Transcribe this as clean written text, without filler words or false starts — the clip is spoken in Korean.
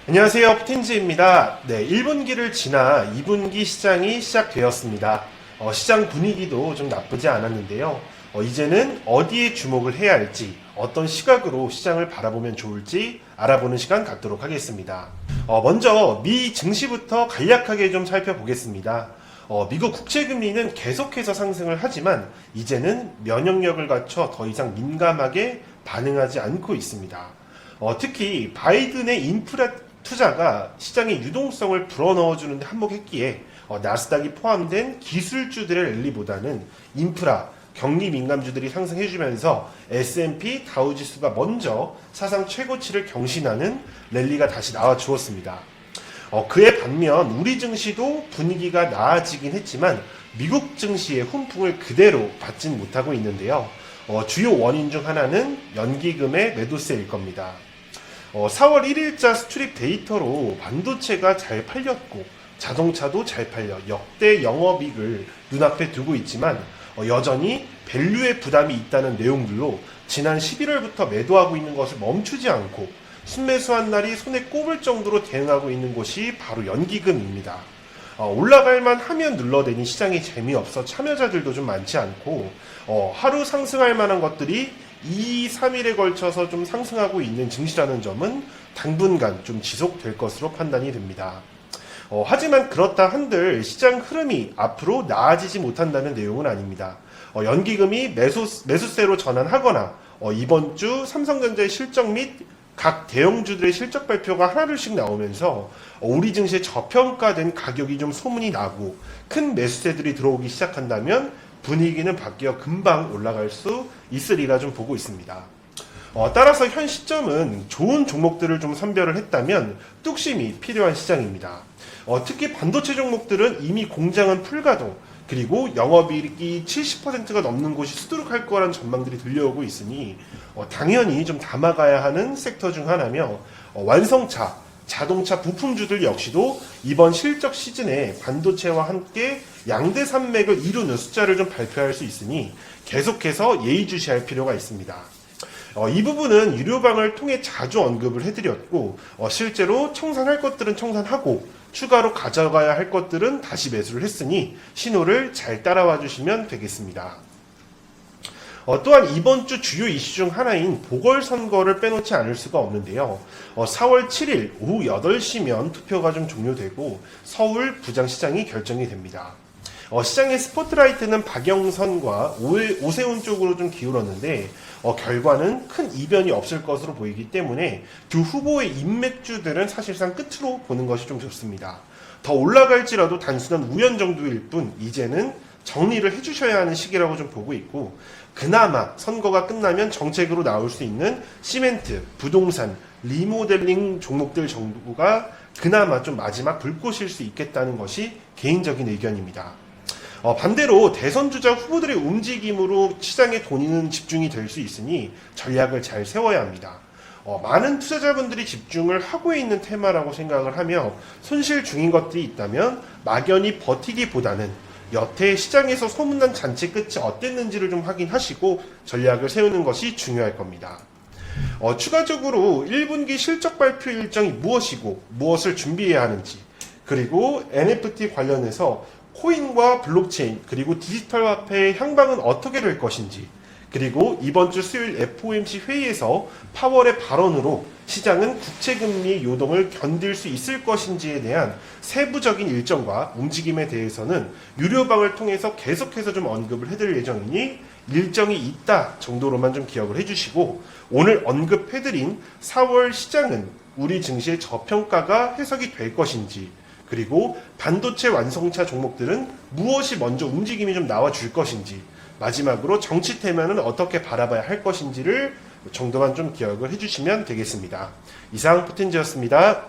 안녕하세요. 푸틴즈입니다. 네, 1분기를 지나 2분기 시장이 시작되었습니다. 시장 분위기도 좀 나쁘지 않았는데요. 이제는 어디에 주목을 해야 할지, 어떤 시각으로 시장을 바라보면 좋을지 알아보는 시간 갖도록 하겠습니다. 먼저 미 증시부터 간략하게 좀 살펴보겠습니다. 미국 국채금리는 계속해서 상승을 하지만 이제는 면역력을 갖춰 더 이상 민감하게 반응하지 않고 있습니다. 특히 바이든의 인프라 투자가 시장의 유동성을 불어넣어주는 데 한몫했기에 나스닥이 포함된 기술주들의 랠리보다는 인프라, 경기 민감주들이 상승해주면서 S&P 다우지수가 먼저 사상 최고치를 경신하는 랠리가 다시 나와주었습니다. 그에 반면 우리 증시도 분위기가 나아지긴 했지만 미국 증시의 훈풍을 그대로 받진 못하고 있는데요. 주요 원인 중 하나는 연기금의 매도세일 겁니다. 4월 1일자 수출입 데이터로 반도체가 잘 팔렸고 자동차도 잘 팔려 역대 영업이익을 눈앞에 두고 있지만 여전히 밸류에 부담이 있다는 내용들로 지난 11월부터 매도하고 있는 것을 멈추지 않고 순매수한 날이 손에 꼽을 정도로 대응하고 있는 곳이 바로 연기금입니다. 올라갈만 하면 눌러대니 시장이 재미없어 참여자들도 좀 많지 않고 하루 상승할 만한 것들이 2, 3일에 걸쳐서 좀 상승하고 있는 증시라는 점은 당분간 좀 지속될 것으로 판단이 됩니다. 하지만 그렇다 한들 시장 흐름이 앞으로 나아지지 못한다는 내용은 아닙니다. 연기금이 매수세로 전환하거나 이번 주 삼성전자의 실적 및 각 대형주들의 실적 발표가 하나둘씩 나오면서 우리 증시의 저평가된 가격이 좀 소문이 나고 큰 매수세들이 들어오기 시작한다면 분위기는 바뀌어 금방 올라갈 수 있으리라 좀 보고 있습니다. 따라서 현 시점은 좋은 종목들을 좀 선별을 했다면 뚝심이 필요한 시장입니다. 특히 반도체 종목들은 이미 공장은 풀가동, 그리고 영업이익이 70%가 넘는 곳이 수두룩할 거라는 전망들이 들려오고 있으니 당연히 좀 담아가야 하는 섹터 중 하나며 완성차, 자동차 부품주들 역시도 이번 실적 시즌에 반도체와 함께 양대 산맥을 이루는 숫자를 좀 발표할 수 있으니 계속해서 예의주시할 필요가 있습니다. 이 부분은 유료방을 통해 자주 언급을 해드렸고 실제로 청산할 것들은 청산하고 추가로 가져가야 할 것들은 다시 매수를 했으니 신호를 잘 따라와 주시면 되겠습니다. 또한 이번 주 주요 이슈 중 하나인 보궐선거를 빼놓지 않을 수가 없는데요. 4월 7일 오후 8시면 투표가 좀 종료되고 서울 부장시장이 결정이 됩니다. 시장의 스포트라이트는 박영선과 오세훈 쪽으로 좀 기울었는데 결과는 큰 이변이 없을 것으로 보이기 때문에 두 후보의 인맥주들은 사실상 끝으로 보는 것이 좀 좋습니다. 더 올라갈지라도 단순한 우연 정도일 뿐 이제는 정리를 해주셔야 하는 시기라고 좀 보고 있고 그나마 선거가 끝나면 정책으로 나올 수 있는 시멘트, 부동산, 리모델링 종목들 정도가 그나마 좀 마지막 불꽃일 수 있겠다는 것이 개인적인 의견입니다. 반대로 대선주자 후보들의 움직임으로 시장의 돈은 집중이 될 수 있으니 전략을 잘 세워야 합니다. 많은 투자자분들이 집중을 하고 있는 테마라고 생각을 하며 손실 중인 것들이 있다면 막연히 버티기보다는 여태 시장에서 소문난 잔치 끝이 어땠는지를 좀 확인하시고 전략을 세우는 것이 중요할 겁니다. 추가적으로 1분기 실적 발표 일정이 무엇이고 무엇을 준비해야 하는지 그리고 NFT 관련해서 코인과 블록체인 그리고 디지털 화폐의 향방은 어떻게 될 것인지 그리고 이번 주 수요일 FOMC 회의에서 파월의 발언으로 시장은 국채금리 요동을 견딜 수 있을 것인지에 대한 세부적인 일정과 움직임에 대해서는 유료방을 통해서 계속해서 좀 언급을 해드릴 예정이니 일정이 있다 정도로만 좀 기억을 해주시고 오늘 언급해드린 4월 시장은 우리 증시의 저평가가 해석이 될 것인지 그리고 반도체 완성차 종목들은 무엇이 먼저 움직임이 좀 나와줄 것인지 마지막으로 정치 테마는 어떻게 바라봐야 할 것인지를 정도만 좀 기억을 해주시면 되겠습니다. 이상 푸틴즈였습니다.